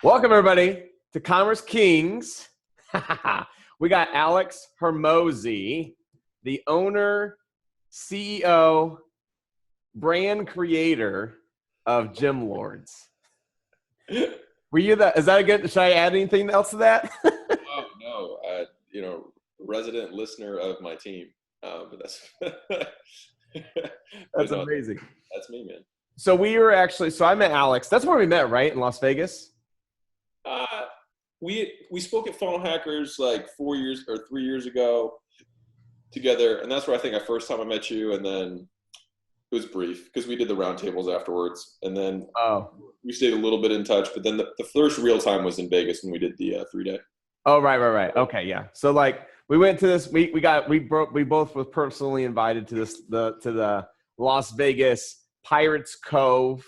Welcome, everybody, to Kommerce Kings. We got Alex Hormozi, the owner, CEO, brand creator of Gym Lords. Were you that? Is that a good? Should I add anything else to that? Oh, no, resident listener of my team. But that's That's amazing. That's me, man. So we were actually. So I met Alex. That's where we met, right? In Las Vegas. We spoke at Funnel Hackers like 4 years or 3 years ago together, and that's where I think first time I met you, and then it was brief because we did the roundtables afterwards, and then we stayed a little bit in touch. But then the first real time was in Vegas when we did the 3-day. Oh, right. Okay, yeah. So like we went to this. We both were personally invited to the Las Vegas Pirates Cove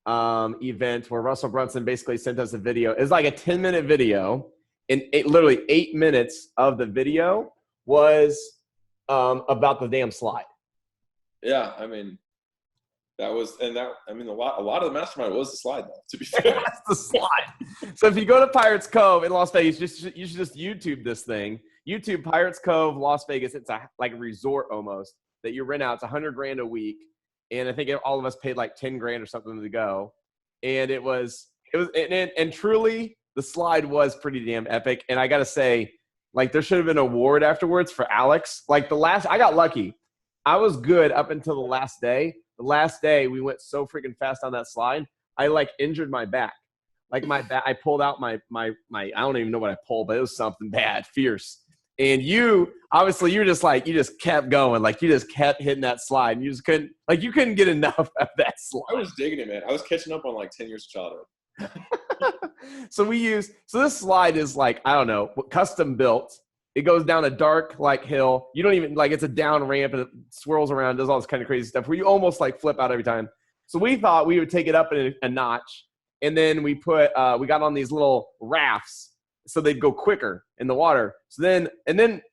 event where Russell Brunson basically sent us a video. It's like a 10-minute video, and literally 8 minutes of the video was about the damn slide. Yeah, I mean, a lot of the mastermind was the slide, though, to be fair. That's the slide. So if you go to Pirates Cove in Las Vegas, you should just YouTube this thing. YouTube Pirates Cove, Las Vegas. It's like a resort almost that you rent out. It's $100,000 a week. And I think all of us paid like $10,000 or something to go. And and truly the slide was pretty damn epic. And I got to say, like, there should have been an award afterwards for Alex. Like I got lucky. I was good up until the last day. The last day we went so freaking fast on that slide. I like injured my back. Like my back, I pulled out my, I don't even know what I pulled, but it was something bad, fierce. And you just kept going. Like you just kept hitting that slide. And you couldn't get enough of that slide. I was digging it, man. I was catching up on like 10 years of childhood. So this slide is like, I don't know, custom built. It goes down a dark like hill. You don't even it's a down ramp and it swirls around, does all this kind of crazy stuff where you almost like flip out every time. So we thought we would take it up a notch. And then we got on these little rafts so they'd go quicker in the water. So then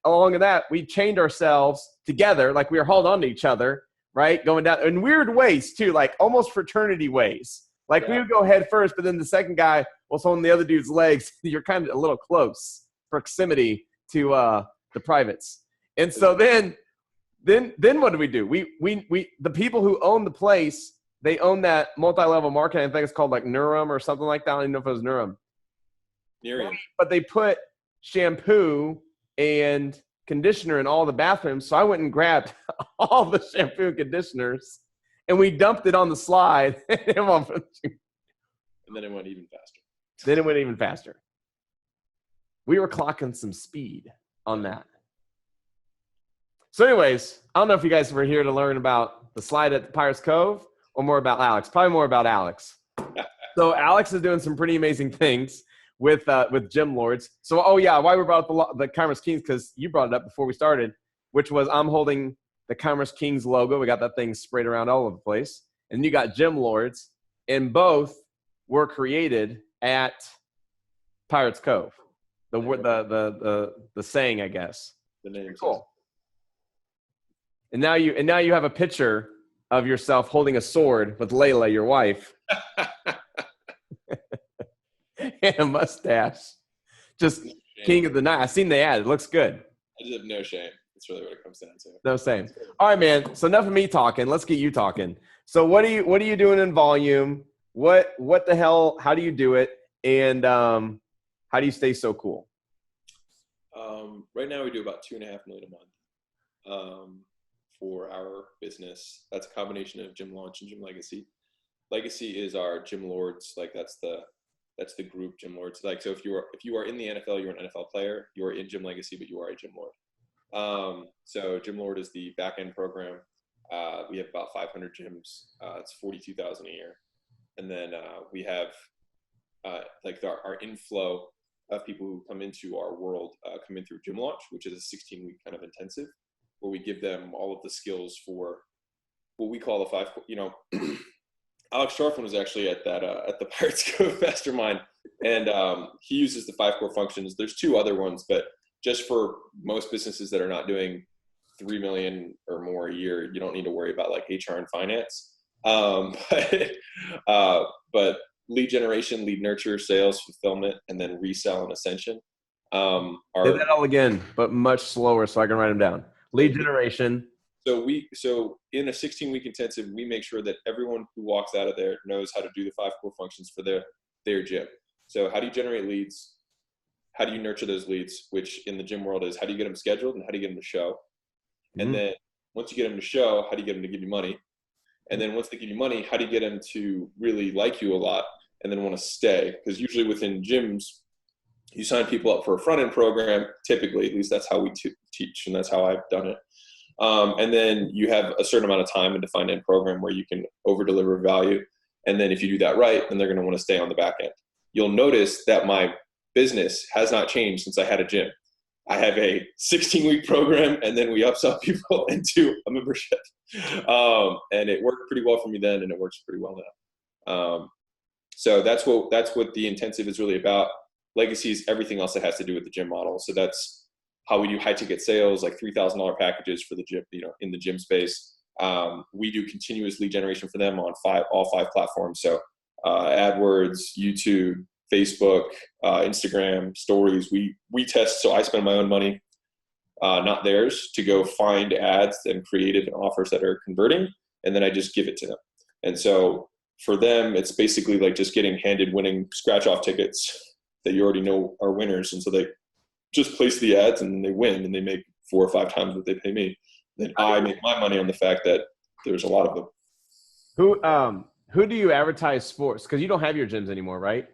along with that, we chained ourselves together, like we were holding on to each other, right? Going down in weird ways too, like almost fraternity ways. Like we would go head first, but then the second guy was holding the other dude's legs. You're kind of a little close proximity to the privates. And so then what do? We the people who own the place, they own that multi-level marketing. I think it's called like Nurum or something like that. I don't even know if it was Nurum. But they put shampoo and conditioner in all the bathrooms. So I went and grabbed all the shampoo and conditioners and we dumped it on the slide. And then it went even faster. We were clocking some speed on that. So anyways, I don't know if you guys were here to learn about the slide at the Pirates Cove or more about Alex. Probably more about Alex. So Alex is doing some pretty amazing things with Gym Lords. So, why we brought up the Kommerce Kings, because you brought it up before we started, which was I'm holding the Kommerce Kings logo. We got that thing sprayed around all over the place. And you got Gym Lords, and both were created at Pirates Cove. The saying, I guess. The name. Cool. And now you have a picture of yourself holding a sword with Layla, your wife. And a mustache. Just king of the night. I seen the ad. It looks good. I just have no shame. That's really what it comes down to. No shame. All right, man. So enough of me talking. Let's get you talking. So what are you doing in volume? What the hell? How do you do it? And how do you stay so cool? Right now we do about $2.5 million a month for our business. That's a combination of Gym Launch and Gym Legacy. Legacy is our Gym Lords. Like that's the group Gym Lords. Like, so if you are in the NFL, you're an NFL player. You're in Gym Legacy, but you are a Gym Lord. So Gym Lord is the back end program. We have about 500 gyms. It's $42,000 a year, and then we have our inflow of people who come into our world come in through Gym Launch, which is a 16-week kind of intensive, where we give them all of the skills for what we call the 5. Alex Sharfman was actually at the Pirates Cove Mastermind, and he uses the 5 core functions. There's 2 other ones, but just for most businesses that are not doing $3 million or more a year, you don't need to worry about like HR and finance. But lead generation, lead nurture, sales, fulfillment, and then resell and ascension. Say that all again, but much slower so I can write them down. Lead generation. So in a 16-week intensive, we make sure that everyone who walks out of there knows how to do the 5 core functions for their gym. So how do you generate leads? How do you nurture those leads? Which in the gym world is how do you get them scheduled and how do you get them to show? And then once you get them to show, how do you get them to give you money? And then once they give you money, how do you get them to really like you a lot and then want to stay? Because usually within gyms, you sign people up for a front-end program, typically, at least that's how we teach, and that's how I've done it. And then you have a certain amount of time in a defined end program where you can over-deliver value. And then if you do that right, then they're going to want to stay on the back end. You'll notice that my business has not changed since I had a gym. I have a 16-week program, and then we upsell people into a membership. And it worked pretty well for me then, and it works pretty well now. So that's what the intensive is really about. Legacy is everything else that has to do with the gym model. So that's how we do high ticket sales, like $3,000 packages for the gym, in the gym space. We do continuous lead generation for them on all 5 platforms. So AdWords, YouTube, Facebook, Instagram, stories. We test. So I spend my own money, not theirs, to go find ads and creative and offers that are converting. And then I just give it to them. And so for them, it's basically like just getting handed winning scratch off tickets that you already know are winners. And so they just place the ads and they win, and they make 4 or 5 times what they pay me. Then I make my money on the fact that there's a lot of them. Who do you advertise for? Because you don't have your gyms anymore, right?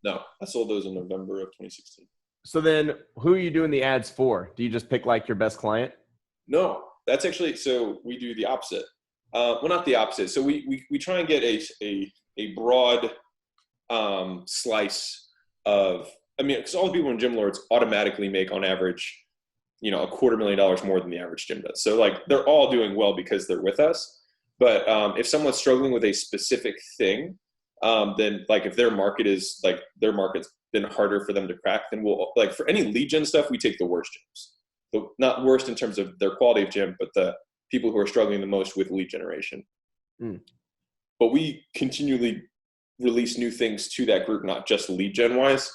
No, I sold those in November of 2016. So then who are you doing the ads for? Do you just pick like your best client? No, that's actually, so we do the opposite. Well, not the opposite. So we try and get a broad slice of, I mean, because all the people in Gym Lords automatically make on average, $250,000 more than the average gym does. So like they're all doing well because they're with us. But if someone's struggling with a specific thing, then like if their market's been harder for them to crack, then we'll, like, for any lead gen stuff, we take the worst gyms. So not worst in terms of their quality of gym, but the people who are struggling the most with lead generation. But we continually release new things to that group, not just lead gen wise.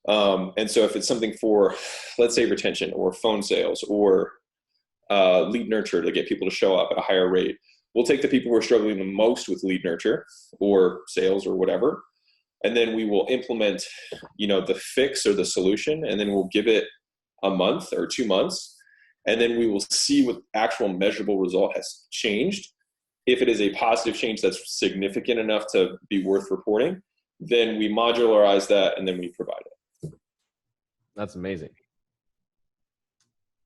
And so if it's something for, let's say, retention or phone sales or lead nurture to get people to show up at a higher rate, we'll take the people who are struggling the most with lead nurture or sales or whatever, and then we will implement, the fix or the solution, and then we'll give it a month or 2 months, and then we will see what actual measurable result has changed. If it is a positive change that's significant enough to be worth reporting, then we modularize that and then we provide it. That's amazing.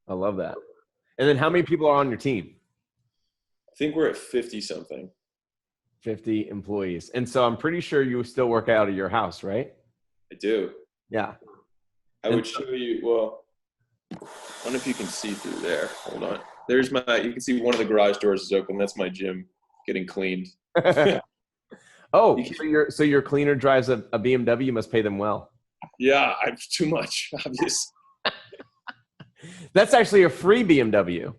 I love that. And then how many people are on your team? I think we're at 50 something. 50 employees. And so I'm pretty sure you still work out of your house, right? I do. Yeah. I would show you, well, I don't know if you can see through there. Hold on. There's you can see one of the garage doors is open. That's my gym getting cleaned. Oh, so your cleaner drives a BMW, you must pay them well. Yeah, I'm too much, obviously. That's actually a free BMW.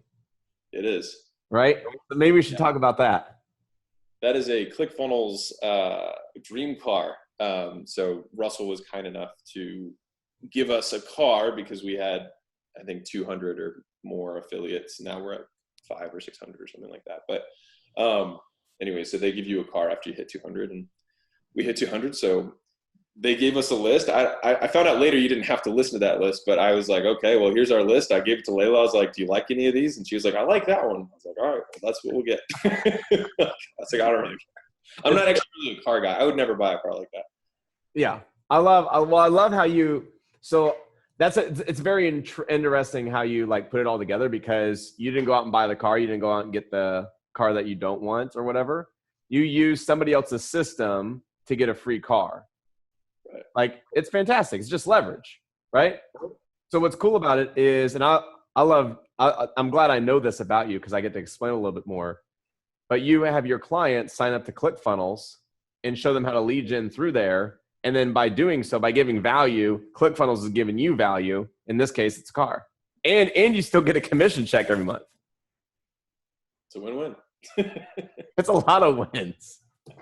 It is. Right? But maybe we should talk about that. That is a ClickFunnels dream car. So Russell was kind enough to give us a car because we had, I think, 200 or more affiliates. Now we're at 500 or 600 or something like that. But anyway, so they give you a car after you hit 200, and we hit 200. So they gave us a list. I found out later you didn't have to listen to that list, but I was like, okay, well, here's our list. I gave it to Layla. I was like, do you like any of these? And she was like, I like that one. I was like, all right, well, that's what we'll get. I was like, I don't really care. I'm not actually really a car guy. I would never buy a car like that. Yeah. I love how you, so it's very interesting how you like put it all together, because you didn't go out and buy the car. You didn't go out and get the car that you don't want or whatever. You use somebody else's system to get a free car. Right. Like, it's fantastic. It's just leverage, right? So what's cool about it is, and I'm glad I know this about you because I get to explain a little bit more, but you have your clients sign up to ClickFunnels and show them how to lead gen through there. And then by doing so, by giving value, ClickFunnels is giving you value. In this case, it's a car. And you still get a commission check every month. It's a win-win. It's a lot of wins.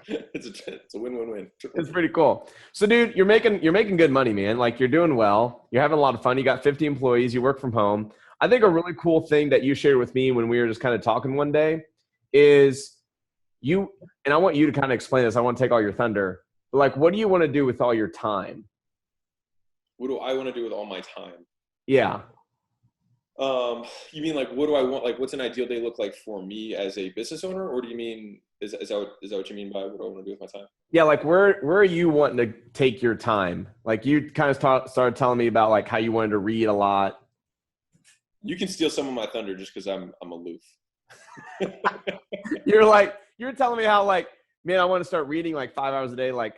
It's a win-win-win. It's pretty cool. So, dude, you're making good money, man. Like, you're doing well. You're having a lot of fun. You got 50 employees. You work from home. I think a really cool thing that you shared with me when we were just kind of talking one day is you, and I want you to kind of explain this. I want to take all your thunder. But like, what do you want to do with all your time? What do I want to do with all my time? Yeah. You mean like, what do I want? Like, what's an ideal day look like for me as a business owner? Or do you mean, is that what you mean by what do I want to do with my time? Yeah. Like, where are you wanting to take your time? Like, you kind of started telling me about like how you wanted to read a lot. You can steal some of my thunder just because I'm aloof. You're telling me how like, man, I want to start reading like 5 hours a day, like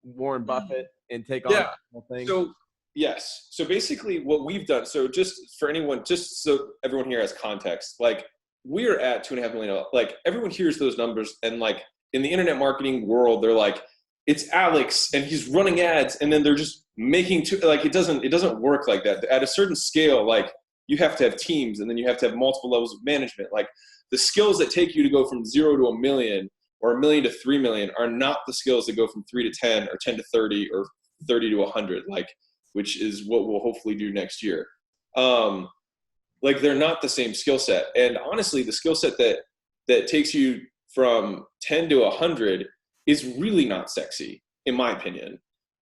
Warren Buffett, and take on the whole thing. So yes. So basically what we've done, so just for anyone, just so everyone here has context, like we're at $2.5 million. Like everyone hears those numbers and like in the internet marketing world, they're like, it's Alex and he's running ads and then they're just making like, it doesn't work like that. At a certain scale, like you have to have teams and then you have to have multiple levels of management. Like the skills that take you to go from 0 to $1 million or $1 million to 3 million are not the skills that go from 3 to 10 or 10 to 30 or 30 to 100, like, which is what we'll hopefully do next year. Like they're not the same skill set. And honestly, the skill set that takes you from 10 to 100 is really not sexy, in my opinion.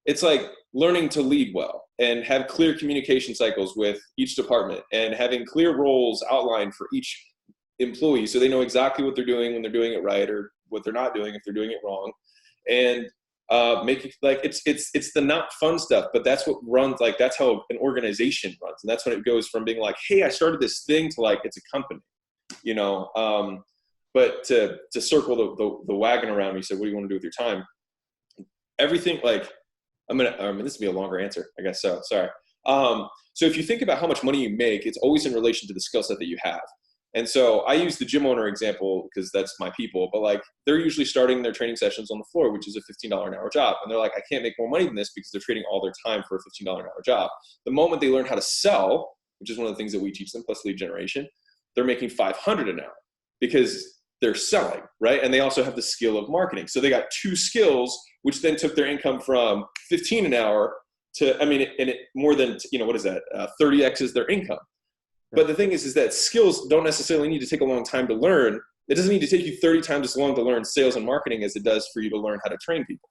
It's like learning to lead well and have clear communication cycles with each department and having clear roles outlined for each employee so they know exactly what they're doing when they're doing it right or what they're not doing if they're doing it wrong. And make it like it's the not fun stuff, but that's what runs, like that's how an organization runs. And that's when it goes from being like, hey, I started this thing to like it's a company, you know. But to circle the wagon around, you said, what do you want to do with your time? Everything, like this will be a longer answer, I guess. So sorry. So if you think about how much money you make, it's always in relation to the skill set that you have. And so I use the gym owner example because that's my people, but like they're usually starting their training sessions on the floor, which is a $15 an hour job. And they're like, I can't make more money than this because they're trading all their time for a $15 an hour job. The moment they learn how to sell, which is one of the things that we teach them, plus lead generation, they're making $500 an hour because they're selling, right? And they also have the skill of marketing. So they got two skills, which then took their income from 15 an hour to, and it more than, what is that? 30X is their income. But the thing is that skills don't necessarily need to take a long time to learn. It doesn't need to take you 30 times as long to learn sales and marketing as it does for you to learn how to train people.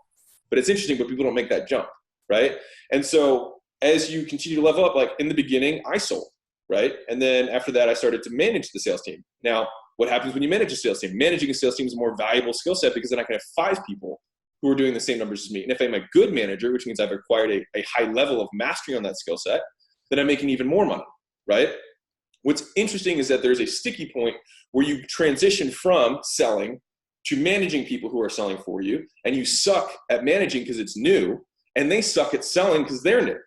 But it's interesting, but people don't make that jump, right? And so as you continue to level up, like in the beginning, I sold, right? And then after that, I started to manage the sales team. Now, what happens when you manage a sales team? Managing a sales team is a more valuable skill set because then I can have 5 people who are doing the same numbers as me. And if I'm a good manager, which means I've acquired a high level of mastery on that skill set, then I'm making even more money, right? What's interesting is that there's a sticky point where you transition from selling to managing people who are selling for you, and you suck at managing because it's new, and they suck at selling because they're new.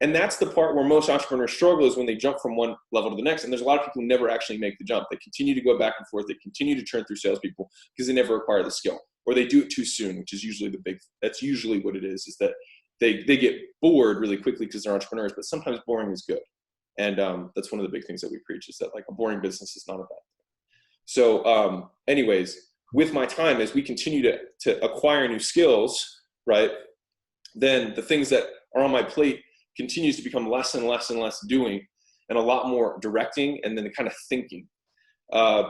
And that's the part where most entrepreneurs struggle, is when they jump from one level to the next. And there's a lot of people who never actually make the jump. They continue to go back and forth. They continue to churn through salespeople because they never acquire the skill, or they do it too soon, which is usually that's usually what it is that they get bored really quickly because they're entrepreneurs, but sometimes boring is good. And that's one of the big things that we preach, is that like a boring business is not a bad thing. So anyways, with my time, as we continue to acquire new skills, right, then the things that are on my plate continues to become less and less and less doing, and a lot more directing, and then kind of thinking.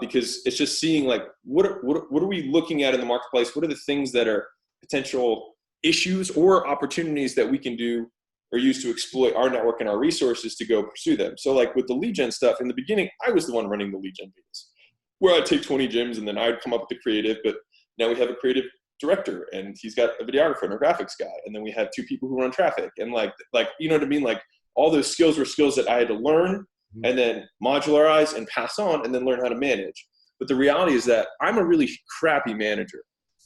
Because it's just seeing like, what are we looking at in the marketplace? What are the things that are potential issues or opportunities that we can do or use to exploit our network and our resources to go pursue them? So like with the lead gen stuff, in the beginning, I was the one running the lead gen meetings, where I'd take 20 gyms and then I'd come up with the creative. But now we have a creative director, and he's got a videographer and a graphics guy. And then we have 2 people who run traffic. And like, you know what I mean? Like all those skills were skills that I had to learn and then modularize and pass on and then learn how to manage. But the reality is that I'm a really crappy manager,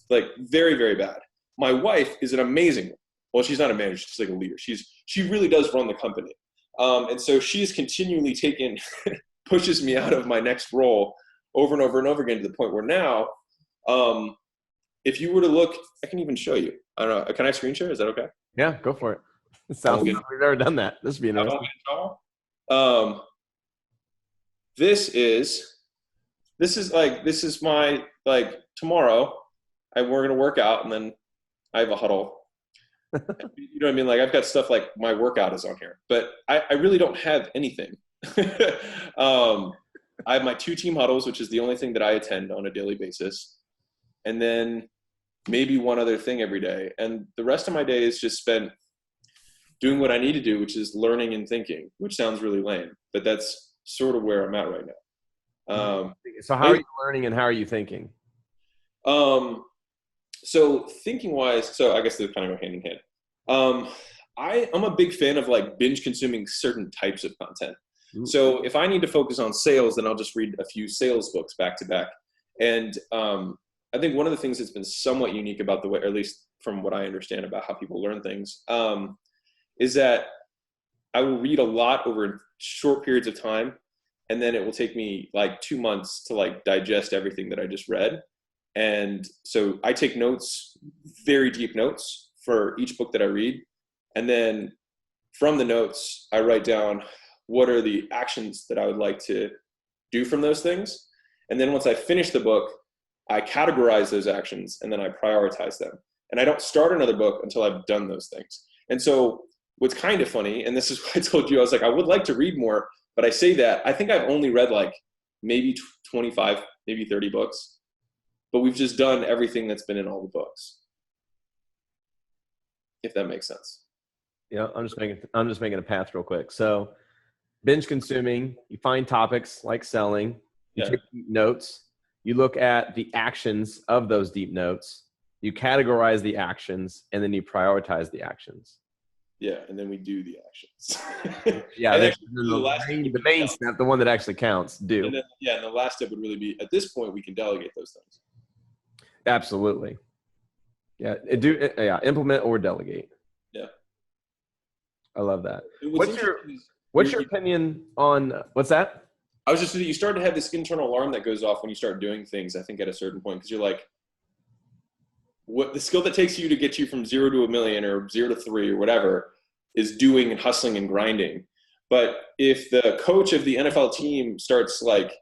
like very, very bad. My wife is an amazing one. Well, she's not a manager, she's like a leader. She really does run the company. And so she's continually pushes me out of my next role over and over and over again, to the point where now, if you were to look, I can even show you. I don't know. Can I screen share? Is that okay? Yeah, go for it. It sounds good. We've never done that. This would be interesting. This is my, like, tomorrow. we're going to work out, and then I have a huddle. You know what I mean? Like I've got stuff like my workout is on here, but I really don't have anything. I have my 2 team huddles, which is the only thing that I attend on a daily basis. And then maybe one other thing every day. And the rest of my day is just spent doing what I need to do, which is learning and thinking, which sounds really lame, but that's sort of where I'm at right now. So how are you learning and how are you thinking? So thinking wise, so I guess they kind of go hand in hand. I'm a big fan of like binge consuming certain types of content. Ooh. So if I need to focus on sales, then I'll just read a few sales books back to back. And I think one of the things that's been somewhat unique about the way, or at least from what I understand about how people learn things, is that I will read a lot over short periods of time. And then it will take me like 2 months to like digest everything that I just read. And so I take notes, very deep notes for each book that I read. And then from the notes, I write down what are the actions that I would like to do from those things. And then once I finish the book, I categorize those actions and then I prioritize them. And I don't start another book until I've done those things. And so what's kind of funny, and this is what I told you, I was like, I would like to read more, but I say that, I think I've only read like maybe 25, maybe 30 books, but we've just done everything that's been in all the books. If that makes sense. Yeah, I'm just making a path real quick. So binge consuming, you find topics like selling, you take deep notes, you look at the actions of those deep notes, you categorize the actions, and then you prioritize the actions. Yeah, and then we do the actions. Yeah, the main step, the one that actually counts, do. And then, and the last step would really be, at this point, we can delegate those things. Absolutely. Yeah, implement or delegate. Yeah. I love that. What's your opinion on, what's that? I was just saying, you start to have this internal alarm that goes off when you start doing things, I think, at a certain point, because you're like, what the skill that takes you to get you from 0 to $1 million or 0 to 3 or whatever is doing and hustling and grinding. But if the coach of the NFL team starts like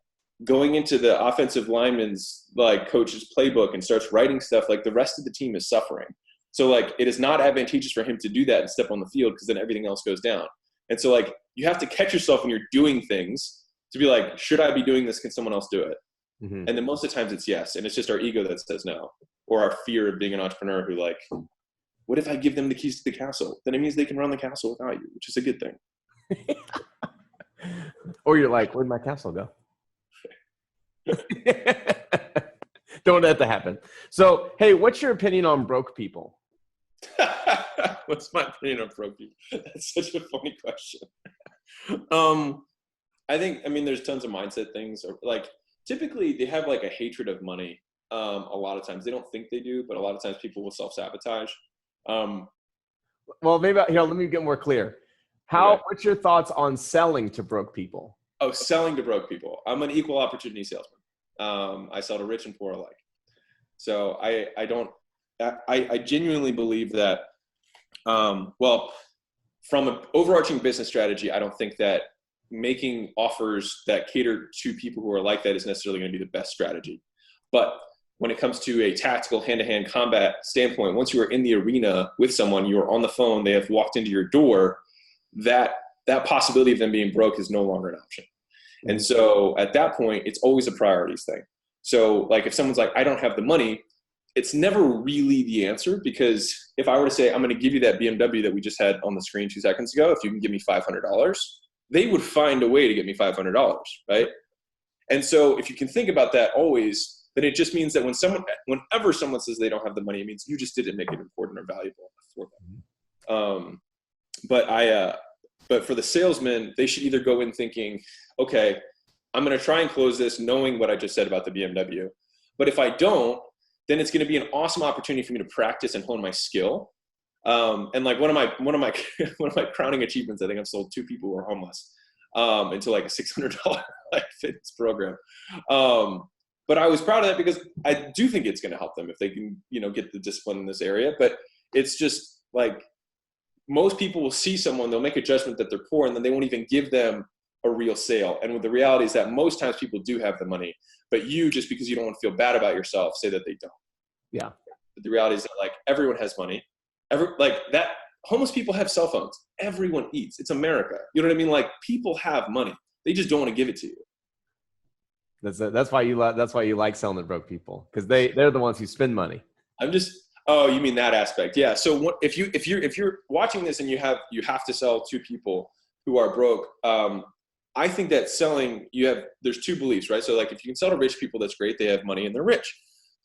going into the offensive lineman's like coach's playbook and starts writing stuff, like the rest of the team is suffering. So like it is not advantageous for him to do that and step on the field because then everything else goes down. And so like you have to catch yourself when you're doing things to be like, should I be doing this? Can someone else do it? Mm-hmm. And then most of the times it's yes. And it's just our ego that says no, or our fear of being an entrepreneur who like, what if I give them the keys to the castle? Then it means they can run the castle without you, which is a good thing. Or you're like, where'd my castle go? Don't want that to happen. So, hey, what's your opinion on broke people? What's my opinion on broke people? That's such a funny question. I mean, there's tons of mindset things. Like, typically, they have like a hatred of money. A lot of times, they don't think they do, but a lot of times people will self-sabotage. Well, maybe here, let me get more clear. What's your thoughts on selling to broke people? Oh, selling to broke people. I'm an equal opportunity salesman. I sell to rich and poor alike. So I genuinely believe that, well, from an overarching business strategy, I don't think that making offers that cater to people who are like that is necessarily going to be the best strategy. But when it comes to a tactical hand-to-hand combat standpoint, once you are in the arena with someone, you're on the phone, they have walked into your door, that possibility of them being broke is no longer an option. And so at that point, it's always a priorities thing. So like if someone's like, I don't have the money, it's never really the answer, because if I were to say, I'm going to give you that BMW that we just had on the screen 2 seconds ago, if you can give me $500, they would find a way to get me $500, right? And so if you can think about that always, then it just means that whenever someone says they don't have the money, it means you just didn't make it important or valuable for them. But for the salesman, they should either go in thinking, okay, I'm going to try and close this knowing what I just said about the BMW. But if I don't, then it's going to be an awesome opportunity for me to practice and hone my skill. And like one of my crowning achievements, I think I've sold 2 people who are homeless into like a $600 fitness program. But I was proud of that because I do think it's going to help them if they can, get the discipline in this area. But it's just like most people will see someone, they'll make a judgment that they're poor, and then they won't even give them a real sale. And the reality is that most times people do have the money, but you, just because you don't want to feel bad about yourself, say that they don't. Yeah. But the reality is that like everyone has money. Homeless people have cell phones. Everyone eats. It's America. You know what I mean? Like people have money. They just don't want to give it to you. That's why you like selling to broke people, because they're the ones who spend money. Oh, you mean that aspect? Yeah. So if you're watching this and you have to sell to people who are broke, I think that there's two beliefs, right? So like if you can sell to rich people, that's great. They have money and they're rich,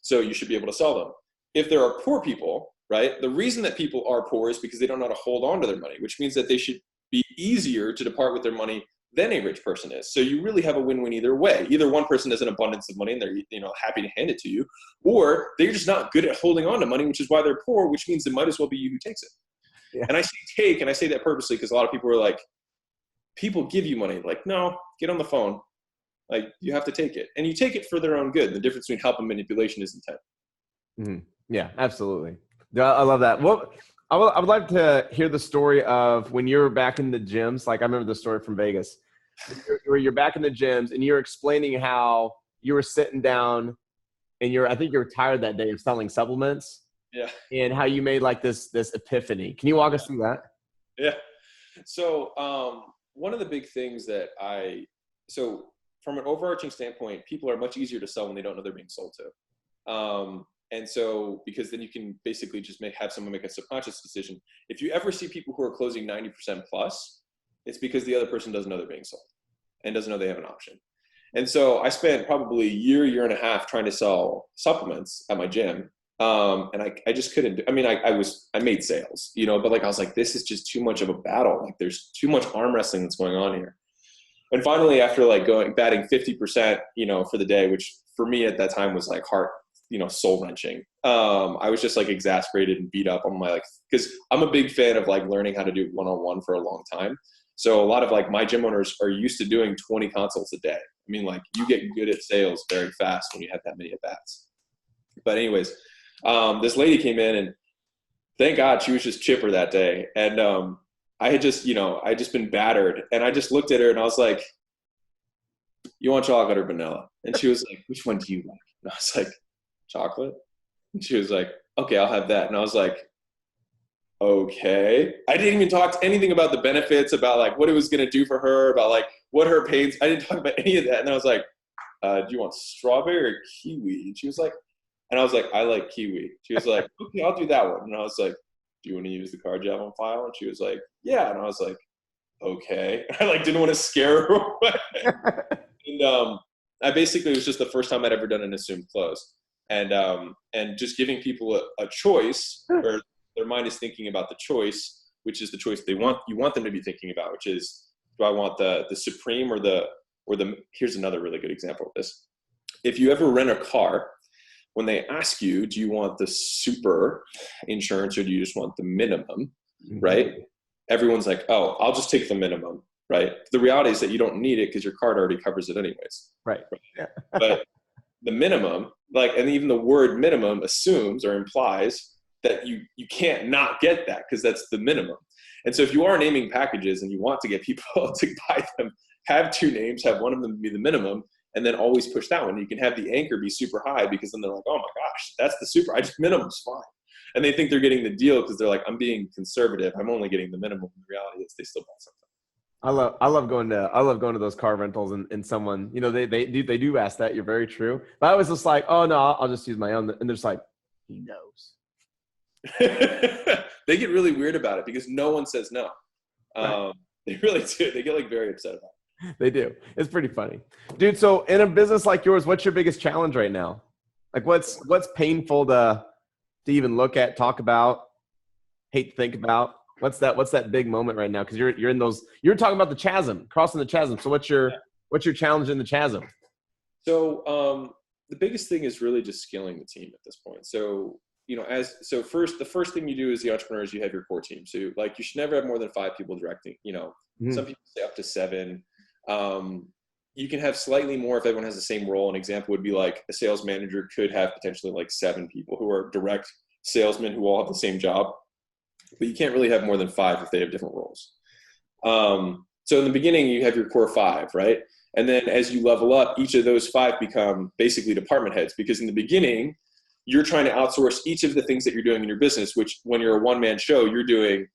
so you should be able to sell them. If there are poor people, right? The reason that people are poor is because they don't know how to hold on to their money, which means that they should be easier to depart with their money than a rich person is. So you really have a win-win either way. Either one person has an abundance of money and they're happy to hand it to you, or they're just not good at holding on to money, which is why they're poor, which means it might as well be you who takes it. Yeah. And I say take, and I say that purposely because a lot of people are like, people give you money. Like, no, get on the phone. Like, you have to take it. And you take it for their own good. The difference between help and manipulation is intent. Mm-hmm. Yeah, absolutely. I love that. Well, I would like to hear the story of when you were back in the gyms. Like, I remember the story from Vegas where you're back in the gyms and you're explaining how you were sitting down and I think you were tired that day of selling supplements. Yeah. And how you made like this epiphany. Can you walk us through that? Yeah. So one of the big things so from an overarching standpoint, people are much easier to sell when they don't know they're being sold to. And so, because then you can basically just have someone make a subconscious decision. If you ever see people who are closing 90% plus, it's because the other person doesn't know they're being sold and doesn't know they have an option. And so I spent probably a year and a half trying to sell supplements at my gym. And I just couldn't I made sales, but like, I was like, this is just too much of a battle. Like there's too much arm wrestling that's going on here. And finally, after like batting 50%, for the day, which for me at that time was like heart, soul wrenching. I was just like exasperated and beat up on because I'm a big fan of like learning how to do one-on-one for a long time. So a lot of like my gym owners are used to doing 20 consults a day. I mean, like you get good at sales very fast when you have that many at bats. But anyways, this lady came in and thank God she was just chipper that day. And I had just been battered. And I just looked at her and I was like, you want chocolate or vanilla? And she was like, which one do you like? And I was like, chocolate. And she was like, okay, I'll have that. And I was like, okay. I didn't even talk anything about the benefits, about like what it was going to do for her, about like what her pains. I didn't talk about any of that. And I was like, do you want strawberry or kiwi? And she was like, and I was like, I like kiwi. She was like, okay, I'll do that one. And I was like, do you want to use the card you have on file? And she was like, yeah. And I was like, okay. I like didn't want to scare her away. And I basically, it was just the first time I'd ever done an assumed close. And just giving people a choice, or their mind is thinking about the choice, which is the choice you want them to be thinking about, which is, do I want the Supreme or the, here's another really good example of this. If you ever rent a car, when they ask you, do you want the super insurance or do you just want the minimum, right? Everyone's like, oh, I'll just take the minimum, right? The reality is that you don't need it because your card already covers it anyways. Right. But the minimum, and even the word minimum assumes or implies that you can't not get that because that's the minimum. And so if you are naming packages and you want to get people to buy them, have two names, have one of them be the minimum, and then always push that one. You can have the anchor be super high because then they're like, oh my gosh, that's the super. I just minimum's fine. And they think they're getting the deal because they're like, I'm being conservative. I'm only getting the minimum. The reality is they still buy something. I love going to those car rentals and someone, they do ask that. You're very true. But I was just like, oh no, I'll just use my own. And they're just like, he knows. They get really weird about it because no one says no. Right. They really do. They get like very upset about it. They do. It's pretty funny. Dude, so in a business like yours, what's your biggest challenge right now? Like what's painful to even look at, talk about, hate to think about? What's that big moment right now? Because you're in those, you're talking about the chasm, crossing the chasm. So what's your challenge in the chasm? So the biggest thing is really just scaling the team at this point. So the first thing you do as the entrepreneur is you have your core team. So like you should never have more than 5 people directing, Some people say up to 7. You can have slightly more if everyone has the same role. An example would be like a sales manager could have potentially like 7 people who are direct salesmen who all have the same job, but you can't really have more than 5 if they have different roles. So in the beginning you have your core 5, right? And then as you level up, each of those 5 become basically department heads, because in the beginning, you're trying to outsource each of the things that you're doing in your business, which when you're a one-man show, you're doing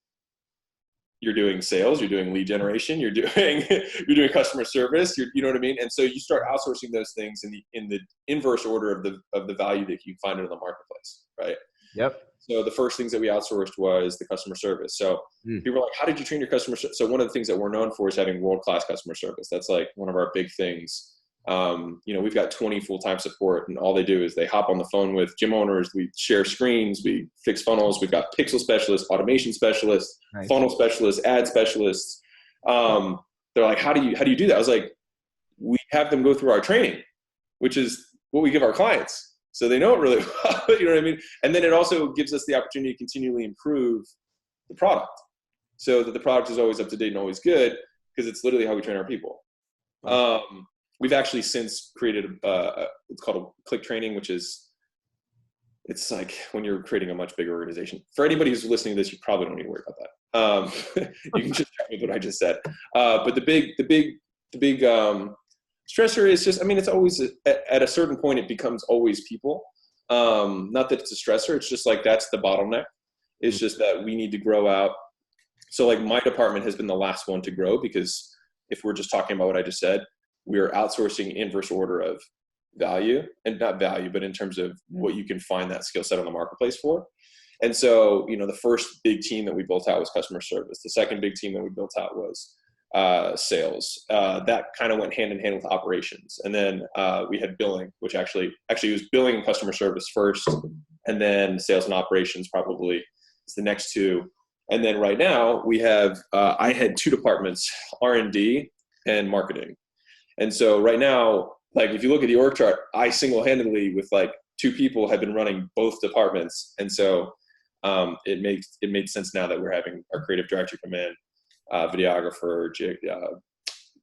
sales, you're doing lead generation, you're doing customer service, you know what I mean? And so you start outsourcing those things in the inverse order of the value that you find in the marketplace, right? Yep. So the first things that we outsourced was the customer service. So people were like, how did you train your customer service? So one of the things that we're known for is having world-class customer service. That's like one of our big things. We've got 20 full-time support, and all they do is they hop on the phone with gym owners. We share screens, we fix funnels. We've got pixel specialists, automation specialists, nice. Funnel specialists, ad specialists. They're like, how do you do that? I was like, we have them go through our training, which is what we give our clients. So they know it really well, you know what I mean? And then it also gives us the opportunity to continually improve the product so that the product is always up to date and always good, because it's literally how we train our people. Wow. We've actually since created it's called a click training, which is, it's like when you're creating a much bigger organization. For anybody who's listening to this, you probably don't need to worry about that. You can just check with what I just said. But the big stressor is just, I mean, it's always at a certain point, it becomes always people. Not that it's a stressor. It's just like, that's the bottleneck. It's just that we need to grow out. So like my department has been the last one to grow, because if we're just talking about what I just said, we're outsourcing inverse order of value, and not value, but in terms of what you can find that skill set on the marketplace for. And so, the first big team that we built out was customer service. The second big team that we built out was sales. That kind of went hand in hand with operations. And then we had billing, which actually was billing and customer service first, and then sales and operations probably is the next two. And then right now we have, I had two departments, R&D and marketing. And so right now, like if you look at the org chart, I single-handedly with like two people have been running both departments. And so it made sense now that we're having our creative director come in, videographer,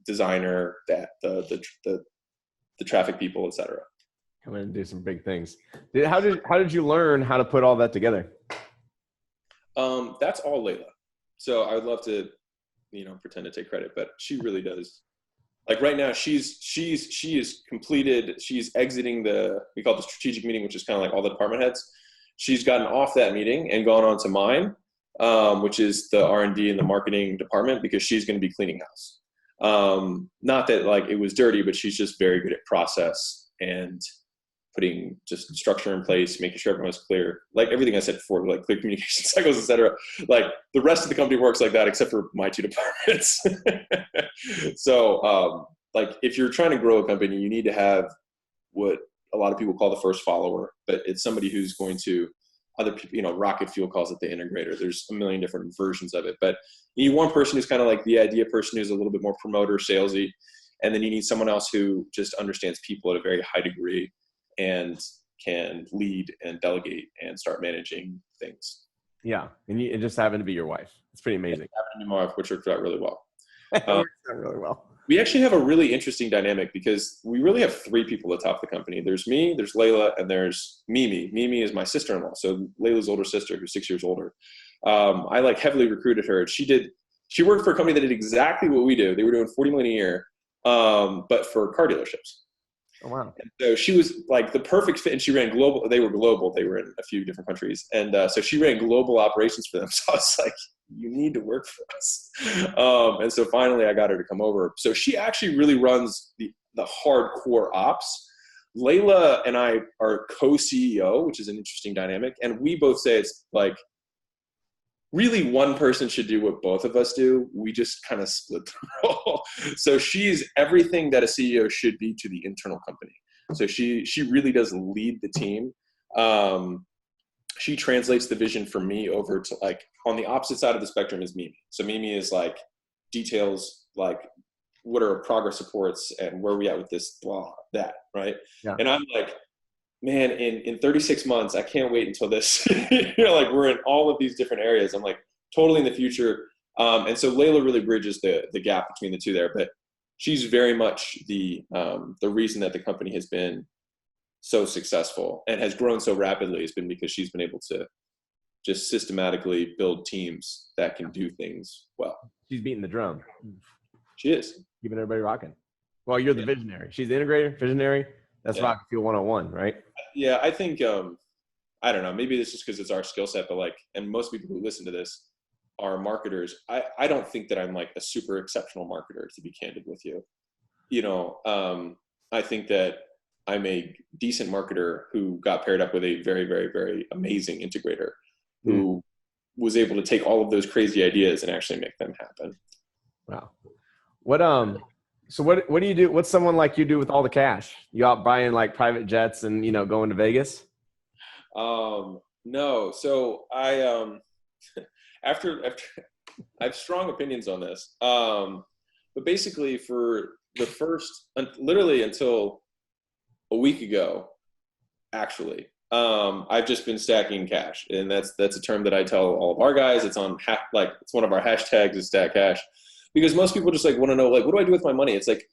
designer, the traffic people, etc. Come in and do some big things. How did you learn how to put all that together? That's all Layla. So I would love to, pretend to take credit, but she really does. Like right now, she is completed. She's exiting we call it the strategic meeting, which is kind of like all the department heads. She's gotten off that meeting and gone on to mine, which is the R&D and the marketing department, because she's going to be cleaning house. Not that like it was dirty, but she's just very good at process and putting just structure in place, making sure everyone's clear. Like everything I said before, like clear communication cycles, et cetera. Like the rest of the company works like that, except for my two departments. So like if you're trying to grow a company, you need to have what a lot of people call the first follower, but it's somebody who's going to, other people, Rocket Fuel calls it the integrator. There's a million different versions of it, but you need one person who's kind of like the idea person, who's a little bit more promoter, salesy. And then you need someone else who just understands people at a very high degree and can lead and delegate and start managing things. Yeah. And it just happened to be your wife. It's pretty amazing. It happened to be my wife, which worked out really well. It worked out really well. We actually have a really interesting dynamic, because we really have three people at the top of the company. There's me, there's Layla, and there's Mimi. Mimi is my sister-in-law. So Layla's older sister, who's 6 years older. I like heavily recruited her. She worked for a company that did exactly what we do. They were doing $40 million a year, but for car dealerships. Oh, wow. And so she was like the perfect fit, and she ran global. They were global. They were in a few different countries. And so she ran global operations for them. So I was like, you need to work for us. And so finally I got her to come over. So she actually really runs the hardcore ops. Layla and I are co-CEO, which is an interesting dynamic. And we both say it's like, really one person should do what both of us do. We just kind of split the role. So she's everything that a CEO should be to the internal company. So she really does lead the team. She translates the vision for me over to, like, on the opposite side of the spectrum is Mimi. So Mimi is like details, like what are progress reports and where are we at with this, blah, that, right? Yeah. And I'm like, man, in 36 months, I can't wait until this, like we're in all of these different areas. I'm like totally in the future. And so Layla really bridges the gap between the two there, but she's very much the reason that the company has been so successful and has grown so rapidly has been because she's been able to just systematically build teams that can do things well. She's beating the drum. She is. Keeping everybody rocking. Well, you're the visionary. She's the integrator, visionary. That's Rocket Fuel 101, right? Yeah, I think I don't know, maybe this is because it's our skill set, but like, and most people who listen to this are marketers. I don't think that I'm like a super exceptional marketer, to be candid with you. I think that I'm a decent marketer who got paired up with a very, very, very amazing integrator who was able to take all of those crazy ideas and actually make them happen. Wow. So what do you do? What's someone like you do with all the cash? You out buying like private jets and, going to Vegas? No. So I, after I have strong opinions on this. But basically for the first, literally until a week ago, actually, I've just been stacking cash, and that's a term that I tell all of our guys. It's on it's one of our hashtags is stack cash, because most people just like want to know, like, what do I do with my money? It's like,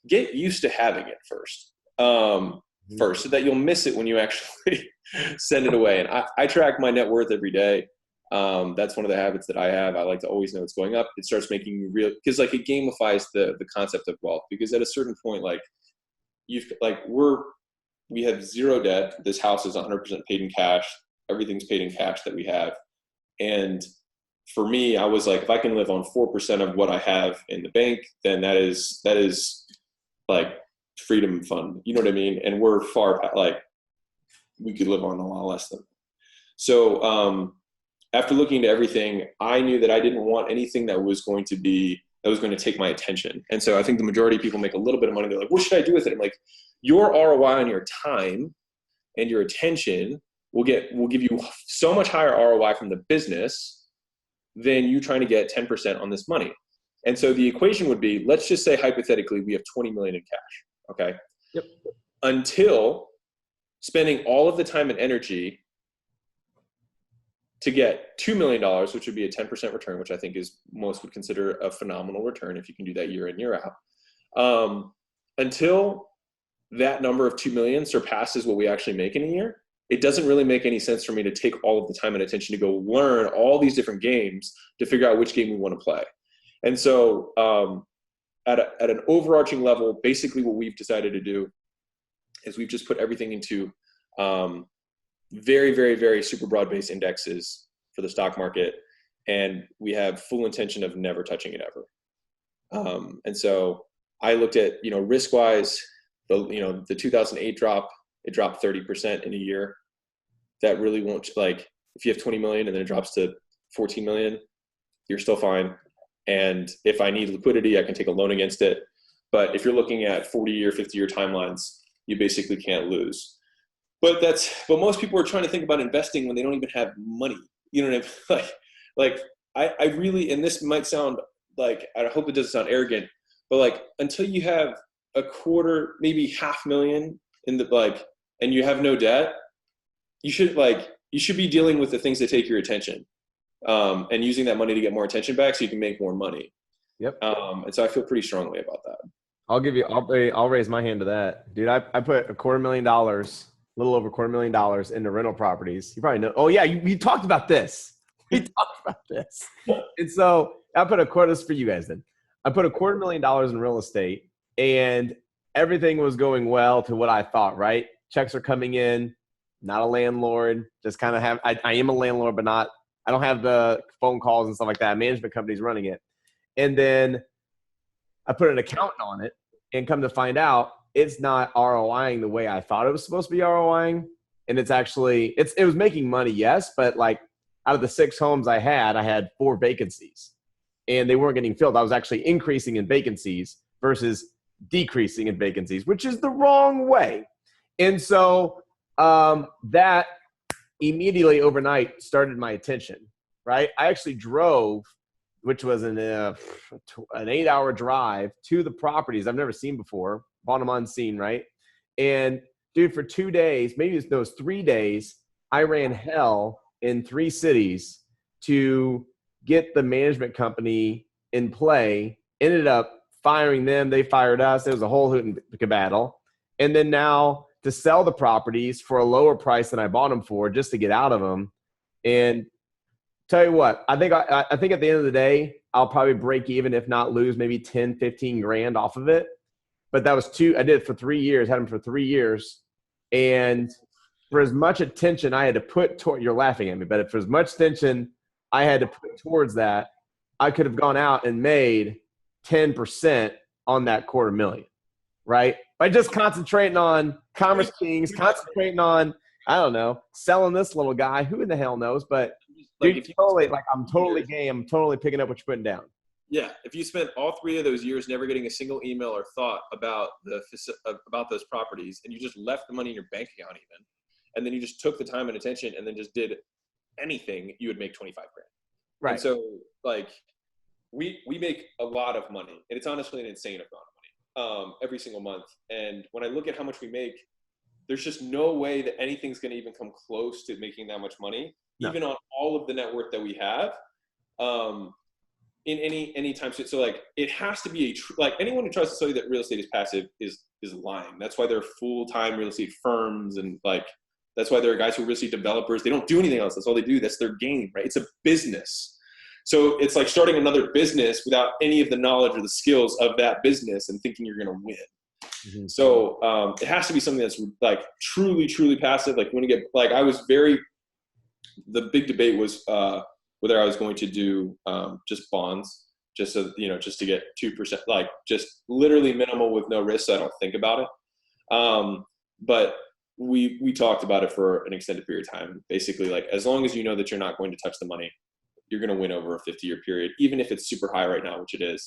get used to having it first, so that you'll miss it when you actually send it away. And I track my net worth every day. That's one of the habits that I have. I like to always know it's going up. It starts making you real, because like it gamifies the concept of wealth, because at a certain point, like we have zero debt. This house is 100% paid in cash. Everything's paid in cash that we have. And for me, I was like, if I can live on 4% of what I have in the bank, then that is like freedom fund. You know what I mean? And we're far, like, we could live on a lot less than. So, after looking into everything, I knew that I didn't want anything that was going to take my attention. And so I think the majority of people make a little bit of money. They're like, what should I do with it? I'm like, your ROI on your time and your attention will give you so much higher ROI from the business than you trying to get 10% on this money. And so the equation would be, let's just say hypothetically, we have 20 million in cash. Okay. Yep. Until spending all of the time and energy to get $2 million, which would be a 10% return, which I think is most would consider a phenomenal return if you can do that year in, year out. Until that number of 2 million surpasses what we actually make in a year, it doesn't really make any sense for me to take all of the time and attention to go learn all these different games to figure out which game we want to play. And so at an overarching level, basically what we've decided to do is we've just put everything into very, very, very super broad-based indexes for the stock market. And we have full intention of never touching it ever. And so I looked at, risk-wise, the 2008 drop, it dropped 30% in a year. That really won't, like, if you have 20 million and then it drops to 14 million, you're still fine. And if I need liquidity, I can take a loan against it. But if you're looking at 40-year, 50-year timelines, you basically can't lose. But most people are trying to think about investing when they don't even have money. You know what I mean? Like I really, and this might sound like, I hope it doesn't sound arrogant, but like, until you have a quarter, maybe $500,000 in the, and you have no debt, you should be dealing with the things that take your attention, and using that money to get more attention back so you can make more money. Yep. And so I feel pretty strongly about that. I'll raise my hand to that. Dude, I put $250,000, a little over $250,000 into rental properties. You probably know. Oh yeah. We talked about this. We talked about this. And so I put this for you guys then. I put $250,000 in real estate, and everything was going well to what I thought, right? Checks are coming in, not a landlord, just kind of I am a landlord, but I don't have the phone calls and stuff like that. Management company's running it. And then I put an accountant on it, and come to find out, it's not ROIing the way I thought it was supposed to be ROIing. And it's actually, it was making money, yes, but like out of the 6 homes I had 4 vacancies, and they weren't getting filled. I was actually increasing in vacancies versus decreasing in vacancies, which is the wrong way. And so that immediately overnight started my attention, right? I actually drove, which was an 8-hour drive to the properties I've never seen before, bought them unseen, right? And dude, for 2 days, maybe those 3 days, I ran hell in 3 cities to get the management company in play. Ended up firing them. They fired us. It was a whole hoot and caboodle. And then now to sell the properties for a lower price than I bought them for, just to get out of them. And tell you what, I think at the end of the day, I'll probably break even, if not lose maybe 10, 15 grand off of it. But that was I did it for 3 years, had them for 3 years. And for as much attention I had to put toward, you're laughing at me, but for as much attention I had to put towards that, I could have gone out and made 10% on that $250,000, right? By just concentrating on Kommerce Kings, concentrating on, I don't know, selling this little guy. Who in the hell knows? But Like, dude, totally, like, I'm totally game. I'm totally picking up what you're putting down. Yeah, if you spent all 3 of those years never getting a single email or thought about those properties, and you just left the money in your bank account even, and then you just took the time and attention and then just did anything, you would make 25 grand. Right. And so, like, we make a lot of money, and it's honestly an insane amount of money every single month. And when I look at how much we make, there's just no way that anything's going to even come close to making that much money, even on all of the net worth that we have. In any time. So like, it has to be like, anyone who tries to tell you that real estate is passive is lying. That's why there are full-time real estate firms, and like, that's why there are guys who are real estate developers. They don't do anything else. That's all they do. That's their game, right? It's a business. So it's like starting another business without any of the knowledge or the skills of that business and thinking you're going to win. Mm-hmm. So it has to be something that's like truly, truly passive. Like, when you get, like, the big debate was, whether I was going to do just bonds, just so, just to get 2%, like, just literally minimal with no risk, so I don't think about it. But we talked about it for an extended period of time. Basically, like, as long as you know that you're not going to touch the money, you're going to win over a 50-year period, even if it's super high right now, which it is.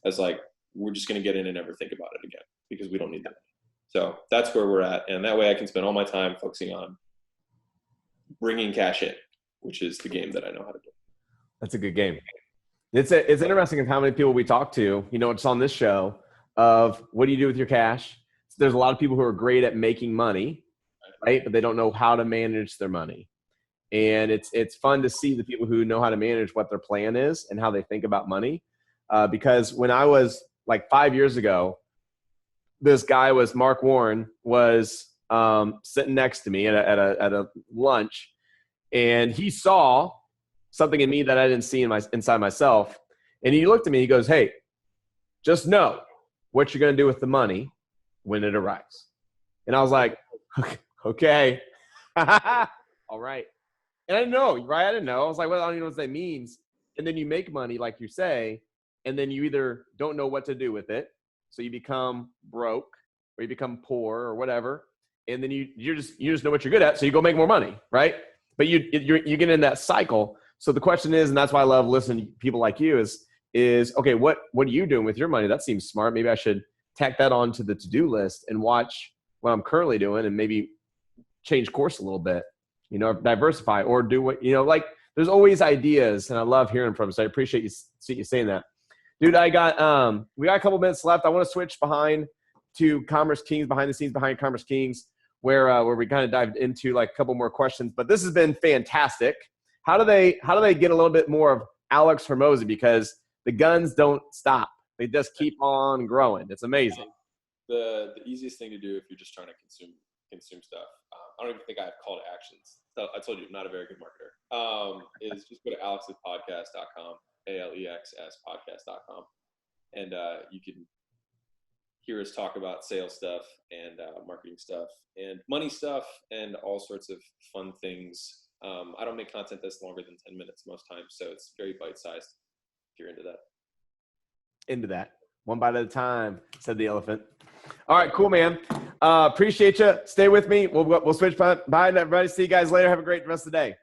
As like, we're just going to get in and never think about it again because we don't need that money. So that's where we're at, and that way I can spend all my time focusing on bringing cash in, which is the game that I know how to do. That's a good game. It's interesting of how many people we talk to, it's on this show, of what do you do with your cash? There's a lot of people who are great at making money, right? But they don't know how to manage their money. And it's fun to see the people who know how to manage what their plan is and how they think about money. Because when I was like 5 years ago, this guy Mark Warren was sitting next to me at a lunch, and he saw something in me that I didn't see inside myself. And he looked at me, he goes, "Hey, just know what you're going to do with the money when it arrives." And I was like, okay, all right. And I didn't know, right? I didn't know. I was like, well, I don't even know what that means. And then you make money, like you say, and then you either don't know what to do with it, so you become broke, or you become poor, or whatever. And then you just know what you're good at, so you go make more money, right? But you get in that cycle. So the question is, and that's why I love listening to people like you, is okay, what are you doing with your money? That seems smart. Maybe I should tack that onto the to-do list and watch what I'm currently doing and maybe change course a little bit, diversify, or do what, like, there's always ideas, and I love hearing from you. So I appreciate you saying that. Dude, we got a couple minutes left. I want to switch behind to Kommerce Kings, behind the scenes behind Kommerce Kings, where we kind of dived into like a couple more questions. But this has been fantastic. How do they get a little bit more of Alex Hormozi? Because the guns don't stop. They just keep on growing. It's amazing. The easiest thing to do if you're just trying to consume stuff, I don't even think I have call to actions. So I told you I'm not a very good marketer. Is just go to alexspodcast.com, ALEXS podcast.com, and you can hear us talk about sales stuff and marketing stuff and money stuff and all sorts of fun things. I don't make content that's longer than 10 minutes most times, so it's very bite-sized if you're into that. Into that. One bite at a time, said the elephant. All right, cool, man. Appreciate you. Stay with me. We'll switch by, everybody. See you guys later. Have a great rest of the day.